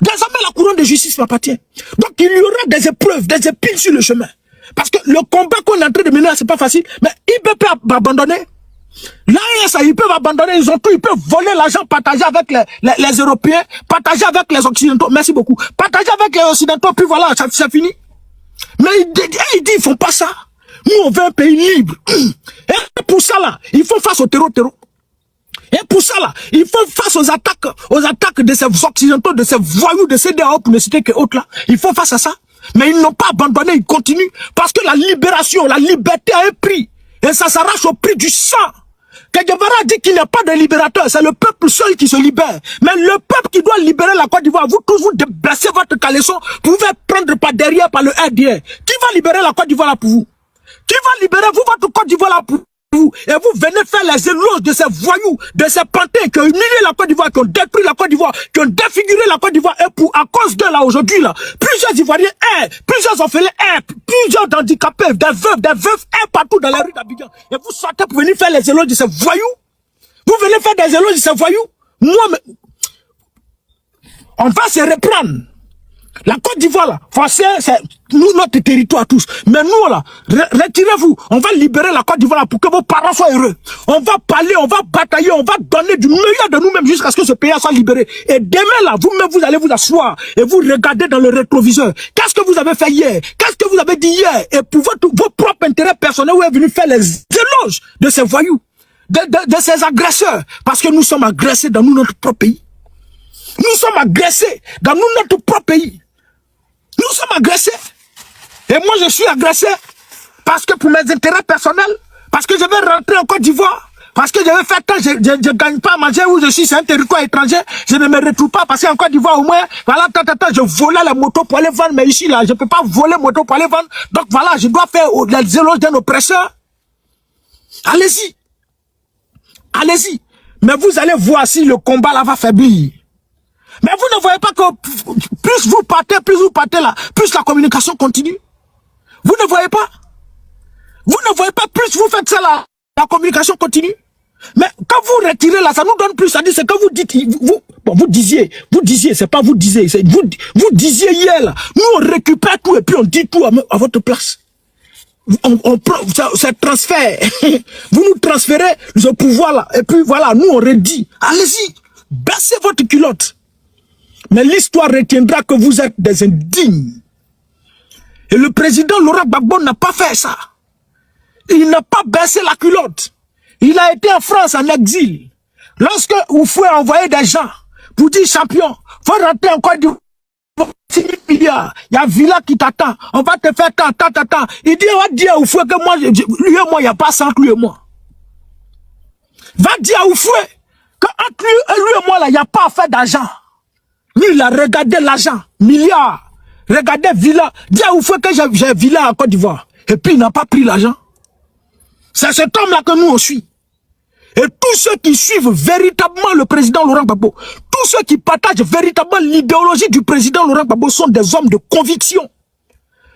Désormais, la couronne de justice m'appartient. Donc, il y aura des épreuves, des épines sur le chemin. Parce que le combat qu'on est en train de mener, c'est pas facile. Mais il peut pas abandonner. Là, ils peuvent abandonner, ils ont tout, ils peuvent voler l'argent, partager avec les Européens, partager avec les Occidentaux, merci beaucoup, partager avec les Occidentaux, puis voilà, c'est fini. Mais ils disent, ils font pas ça. Nous, on veut un pays libre. Et pour ça, là, ils font face au terreau. Et pour ça, là, ils font face aux attaques de ces Occidentaux, de ces voyous, de ces DAO, pour ne citer que autres, là. Ils font face à ça. Mais ils n'ont pas abandonné, ils continuent. Parce que la libération, la liberté a un prix. Et ça s'arrache au prix du sang. Guevara dit qu'il n'y a pas de libérateur, c'est le peuple seul qui se libère. Mais le peuple qui doit libérer la Côte d'Ivoire, vous tous vous déplacez votre caleçon, vous pouvez prendre par derrière, par le RDR. Qui va libérer la Côte d'Ivoire là pour vous? Qui va libérer vous votre Côte d'Ivoire là pour vous? Et vous venez faire les éloges de ces voyous, de ces pantins qui ont humilié la Côte d'Ivoire, qui ont détruit la Côte d'Ivoire, qui ont défiguré la Côte d'Ivoire. Et à cause d'eux là aujourd'hui là, plusieurs Ivoiriens plusieurs orphelins plusieurs handicapés, des veufs partout dans la rue d'Abidjan. Et vous sortez pour venir faire les éloges de ces voyous. Vous venez faire des éloges de ces voyous. Moi, on va se reprendre. La Côte d'Ivoire, là, c'est nous, notre territoire tous. Mais nous, là, retirez-vous. On va libérer la Côte d'Ivoire pour que vos parents soient heureux. On va parler, on va batailler, on va donner du meilleur de nous-mêmes jusqu'à ce que ce pays soit libéré. Et demain, là, vous-même, vous allez vous asseoir et vous regardez dans le rétroviseur. Qu'est-ce que vous avez fait hier? Qu'est-ce que vous avez dit hier? Et pour vos propres intérêts personnels, vous êtes venus faire les éloges de ces voyous, de ces agresseurs. Parce que nous sommes agressés dans notre propre pays. Nous sommes agressés dans notre propre pays. Nous sommes agressés. Et moi, je suis agressé parce que pour mes intérêts personnels, Parce que je vais rentrer en Côte d'Ivoire. Parce que je vais faire tant, je ne gagne pas à manger où je suis, c'est un territoire étranger. Je ne me retrouve pas parce qu'en Côte d'Ivoire, au moins, voilà, je volais la moto pour aller vendre. Mais ici, là, je ne peux pas voler moto pour aller vendre. Donc voilà, je dois faire les éloges d'un oppresseur. Allez-y. Allez-y. Mais vous allez voir si le combat là va faiblir. Mais vous ne voyez pas que plus vous partez là, plus la communication continue. Vous ne voyez pas? Vous ne voyez pas, plus vous faites ça là, la communication continue. Mais quand vous retirez là, ça nous donne plus. C'est-à-dire, c'est que vous dites, vous disiez, c'est pas vous disiez, vous disiez hier là, nous on récupère tout et puis on dit tout à votre place. On prend, ça transfert. Vous nous transférez ce pouvoir là, et puis voilà, nous on redit, allez-y, baissez votre culotte. Mais l'histoire retiendra que vous êtes des indignes. Et le président Laurent Gbagbo n'a pas fait ça. Il n'a pas baissé la culotte. Il a été en France en exil. Lorsque Oufoué a envoyé des gens pour dire champion, faut rentrer en Côte d'Ivoire. 6 milliards. Il y a Villa qui t'attend. On va te faire tant. Il dit, on va dire à Oufoué que moi, lui et moi, il n'y a pas ça entre lui et moi. Va dire à Oufoué que entre lui et moi, là, il n'y a pas affaire d'argent. Lui, il a regardé l'argent. Milliards. Regardez Villa. Dis à Oufoué que j'ai Villa en Côte d'Ivoire. Et puis, il n'a pas pris l'argent. C'est cet homme-là que nous on suit. Et tous ceux qui suivent véritablement le président Laurent Gbagbo, tous ceux qui partagent véritablement l'idéologie du président Laurent Gbagbo sont des hommes de conviction.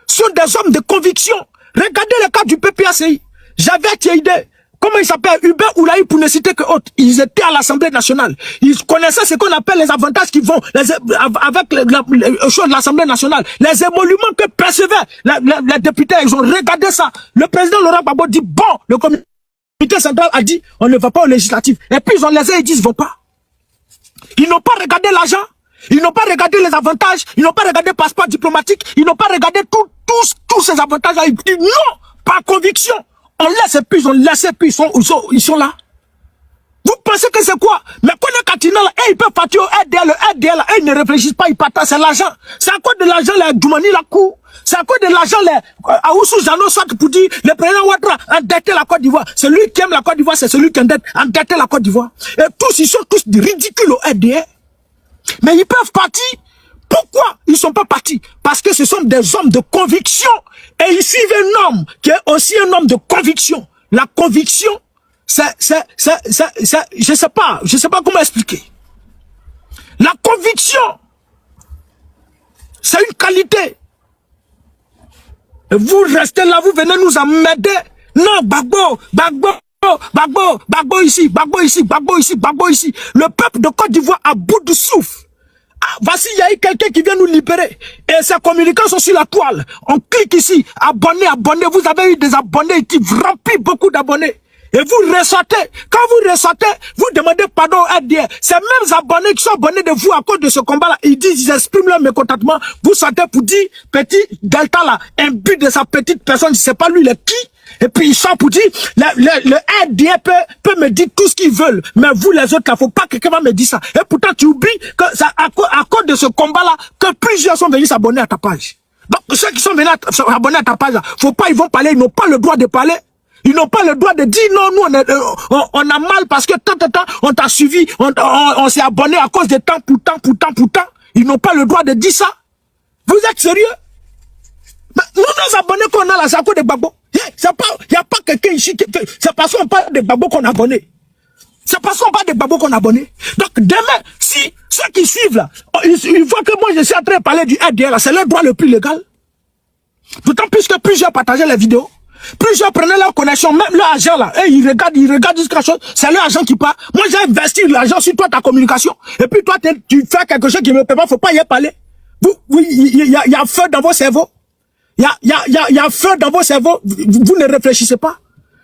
Sont des hommes de conviction. Regardez le cas du PPACI. J'avais Thiaïdé. Comment il s'appelle? Hubert Oulaï, pour ne citer que autres. Ils étaient à l'Assemblée nationale. Ils connaissaient ce qu'on appelle les avantages qui vont avec les choses de l'Assemblée nationale. Les émoluments que percevaient les députés, ils ont regardé ça. Le président Laurent Gbagbo dit, bon, le comité central a dit, on ne va pas au législatif. Et puis ils ont laissé, ils disent, vont pas. Ils n'ont pas regardé l'argent. Ils n'ont pas regardé les avantages. Ils n'ont pas regardé le passeport diplomatique. Ils n'ont pas regardé tous ces avantages-là. Ils disent, non, par conviction. On laisse et puis ils ont laissé, puis ils sont là. Vous pensez que c'est quoi? Mais quand le Katina là, ils peuvent partir au RDL, le RDL là, ils ne réfléchissent pas, ils partent, c'est l'argent. C'est à cause de l'argent, les Doumani la cour. C'est à cause de l'argent, les Aoussou Jano soit pour dire, le président Ouattara endetté la Côte d'Ivoire. Celui qui aime la Côte d'Ivoire, c'est celui qui endetté la Côte d'Ivoire. Et tous, ils sont tous ridicules au RDL. Mais ils peuvent partir. Pourquoi ils sont pas partis? Parce que ce sont des hommes de conviction. Et ils suivent un homme qui est aussi un homme de conviction. La conviction, je sais pas comment expliquer. La conviction, c'est une qualité. Et vous restez là, vous venez nous emmerder. Non, Gbagbo ici. Le peuple de Côte d'Ivoire à bout de souffle. Ah, voici, il y a eu quelqu'un qui vient nous libérer. Et ses communicants sont sur la toile. On clique ici. Abonnez. Vous avez eu des abonnés qui remplissent beaucoup d'abonnés. Et vous ressortez. Quand vous ressortez, vous demandez pardon au RDR. Ces mêmes abonnés qui sont abonnés de vous à cause de ce combat-là, ils expriment leur mécontentement. Vous sortez pour dire, petit Delta là, un but de sa petite personne, je sais pas lui, il est qui. Et puis ils sont pour dire, le RDR peut me dire tout ce qu'ils veulent. Mais vous les autres là, faut pas que quelqu'un va me dire ça. Et pourtant tu oublies que ça, à cause de ce combat-là, que plusieurs sont venus s'abonner à ta page. Donc ceux qui sont venus s'abonner à ta page là, faut pas, ils vont parler, ils n'ont pas le droit de parler. Ils n'ont pas le droit de dire non, nous on a mal parce que tant, on t'a suivi, on s'est abonné à cause de temps, pourtant. Ils n'ont pas le droit de dire ça. Vous êtes sérieux? Mais nous, nos abonnés qu'on a là, c'est à cause de Gbagbo. Il n'y a pas quelqu'un ici, c'est parce qu'on parle de Gbagbo qu'on a abonné. C'est parce qu'on parle de Gbagbo qu'on a abonné. Donc demain, si ceux qui suivent là, ils voient que moi je suis en train de parler du RDL là, c'est leur droit le plus légal. D'autant plus que plusieurs partageaient les vidéos. Plusieurs prenaient leur connexion, même leur agent là, et ils regardent jusqu'à chose, c'est leur agent qui part. Moi j'ai investi l'argent sur toi, ta communication, et puis toi tu fais quelque chose qui ne me permet pas, faut pas y parler. Il y a feu dans vos cerveaux. Il y a feu dans vos cerveaux, vous ne réfléchissez pas.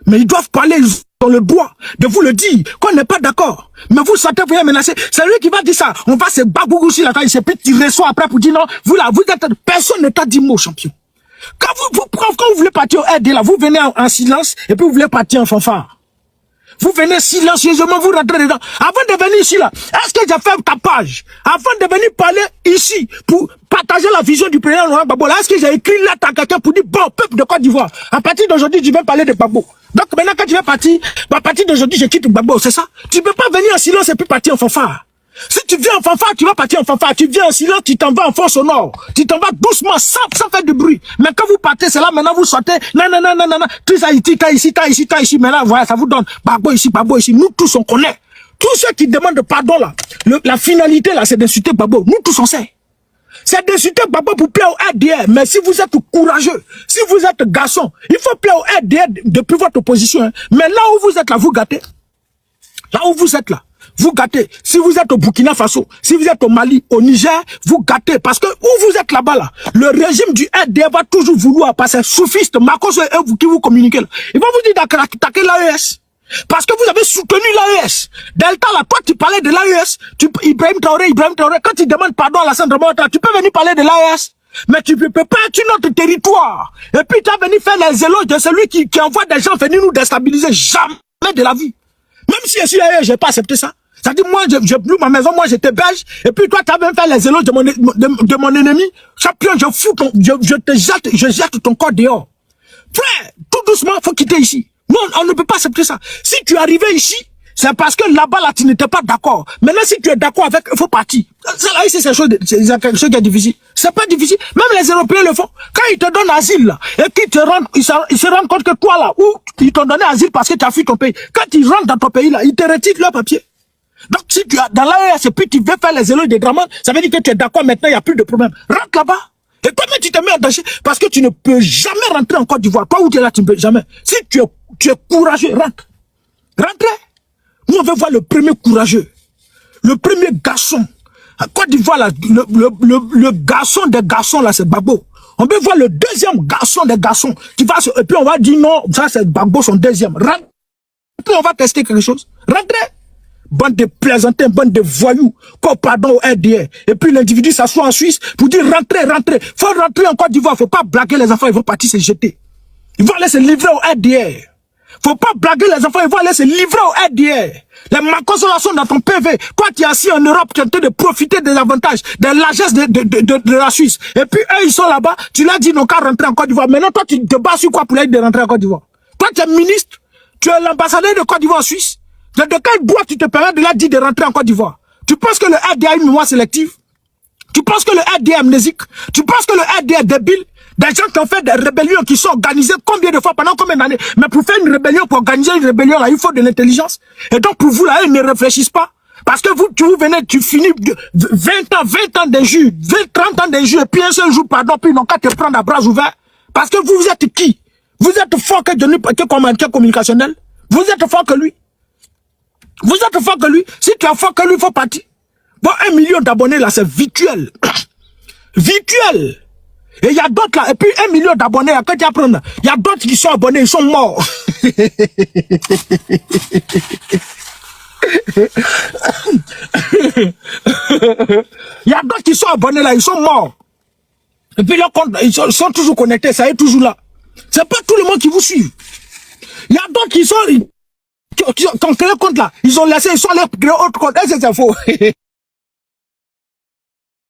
Mais ils doivent parler, ils ont le droit de vous le dire, qu'on n'est pas d'accord. Mais vous sentez, vous êtes menacé. C'est lui qui va dire ça. On va se bagougou sur la taille, c'est puis tu reçois après pour dire non, vous là, vous êtes, personne ne t'a dit mot, champion. Quand vous voulez partir au RD là, vous venez en silence et puis vous voulez partir en fanfare. Vous venez silencieusement, vous rentrez dedans. Avant de venir ici, là, est-ce que j'ai fait ta page? Avant de venir parler ici, pour partager la vision du président Laurent Gbagbo, là, est-ce que j'ai écrit là à quelqu'un pour dire, bon, peuple de Côte d'Ivoire, à partir d'aujourd'hui, tu vais parler de Gbagbo. Donc maintenant, quand tu vas partir, à partir d'aujourd'hui, je quitte Gbagbo, c'est ça? Tu peux pas venir en silence et puis partir en fanfare. Si tu viens en fanfare, tu vas partir en fanfare. Tu viens en silence, tu t'en vas en force au nord. Tu t'en vas doucement, sans faire de bruit. Mais quand vous partez, c'est là, maintenant vous sortez, non. Tout ça, ici. Maintenant, voilà, ça vous donne Gbagbo ici. Nous tous, on connaît. Tous ceux qui demandent pardon, là, la finalité, là, c'est d'insulter Gbagbo. Nous tous, on sait. C'est d'insulter Gbagbo pour plaire au RDR. Mais si vous êtes courageux, si vous êtes garçon, il faut plaire au RDR depuis votre position. Hein. Mais là où vous êtes là, vous gâtez. Là où vous êtes là, vous gâtez. Si vous êtes au Burkina Faso, si vous êtes au Mali, au Niger, vous gâtez. Parce que où vous êtes là-bas, là, le régime du RDR va toujours vouloir passer soufiste, Marcos et eux qui vous communiquez là. Ils vont vous dire d'attaquer l'AES. Parce que vous avez soutenu l'AES. Delta, là, toi, tu parlais de l'AES. Ibrahim Traoré, quand tu demandes pardon à la Centre-Banque, tu peux venir parler de l'AES. Mais tu peux pas être notre territoire. Et puis tu as venu faire les éloges de celui qui envoie des gens venir nous déstabiliser. Jamais de la vie. Même si je suis l'AES, j'ai pas accepté ça. C'est-à-dire, moi, j'ai plus ma maison, moi, j'étais belge. Et puis toi, tu as même fait les éloges de mon ennemi. Champion, je jette ton corps dehors. Frère, tout doucement, faut quitter ici. Non, on ne peut pas accepter ça. Si tu es arrivé ici, c'est parce que là-bas, là, tu n'étais pas d'accord. Maintenant, si tu es d'accord avec, il faut partir. Ça, là, ici, c'est quelque chose qui est difficile. C'est pas difficile. Même les Européens le font. Quand ils te donnent asile, là, et qu'ils te rendent, ils se rendent compte que toi, là, où ils t'ont donné asile parce que tu as fui ton pays. Quand ils rentrent dans ton pays, là, ils te retirent leur papier. Donc, si tu es dans l'AES et puis tu veux faire les éloges des Draman, ça veut dire que tu es d'accord maintenant, il n'y a plus de problème. Rentre là-bas. Et toi-même, tu te mets en danger parce que tu ne peux jamais rentrer en Côte d'Ivoire. Toi où tu es là, tu ne peux jamais. Si tu es courageux, rentre. Rentrez. Nous, on veut voir le premier courageux. Le premier garçon. À Côte d'Ivoire, là, le garçon des garçons, là, c'est Gbagbo. On veut voir le deuxième garçon des garçons. Et puis on va dire non, ça c'est Gbagbo son deuxième. Rentrez. Et puis on va tester quelque chose. Rentrez. Bande de plaisantins, bande de voyous, quoi, pardon au RDR. Et puis l'individu s'assoit en Suisse pour dire rentrez. Faut rentrer en Côte d'Ivoire, faut pas blaguer les enfants, ils vont partir se jeter. Ils vont aller se livrer au RDR. Faut pas blaguer les enfants, ils vont aller se livrer au RDR. Les Marcos sont dans ton PV. Toi, tu es assis en Europe, tu es en train de profiter des avantages, de l'agence de la Suisse. Et puis eux, ils sont là-bas, tu leur dis non qu'à rentrer en Côte d'Ivoire. Maintenant, toi, tu te bats sur quoi pour leur dire de rentrer en Côte d'Ivoire? Toi, tu es ministre, tu es l'ambassadeur de Côte d'Ivoire en Suisse. De quel droit tu te permets de la dire de rentrer en Côte d'Ivoire? Tu penses que le RDA a une mémoire sélective? Tu penses que le RDA est amnésique? Tu penses que le RDA est débile? Des gens qui ont fait des rébellions qui sont organisées combien de fois, pendant combien d'années? Mais pour faire une rébellion, pour organiser une rébellion, là, il faut de l'intelligence. Et donc, pour vous, là, ils ne réfléchissent pas. Parce que vous venez, tu finis 20 ans d'injures, 30 ans d'injures, et puis un seul jour, pardon, puis ils n'ont qu'à te prendre à bras ouverts. Parce que vous êtes qui? Vous êtes fort que communicationnel? Vous êtes fort que lui? Vous êtes fort que lui. Si tu es fort que lui, il faut partir. Bon, 1 million d'abonnés, là, c'est virtuel. Virtuel. Et il y a d'autres, là. Et puis, 1 million d'abonnés, là, quand tu apprends, il y a d'autres qui sont abonnés, ils sont morts. Il y a d'autres qui sont abonnés, là, ils sont morts. Et puis, leur compte, ils sont toujours connectés, ça est toujours là. C'est pas tout le monde qui vous suit. Il y a d'autres qui ont créé compte là, ils ont laissé, ils sont allés créer autre compte, c'est faux.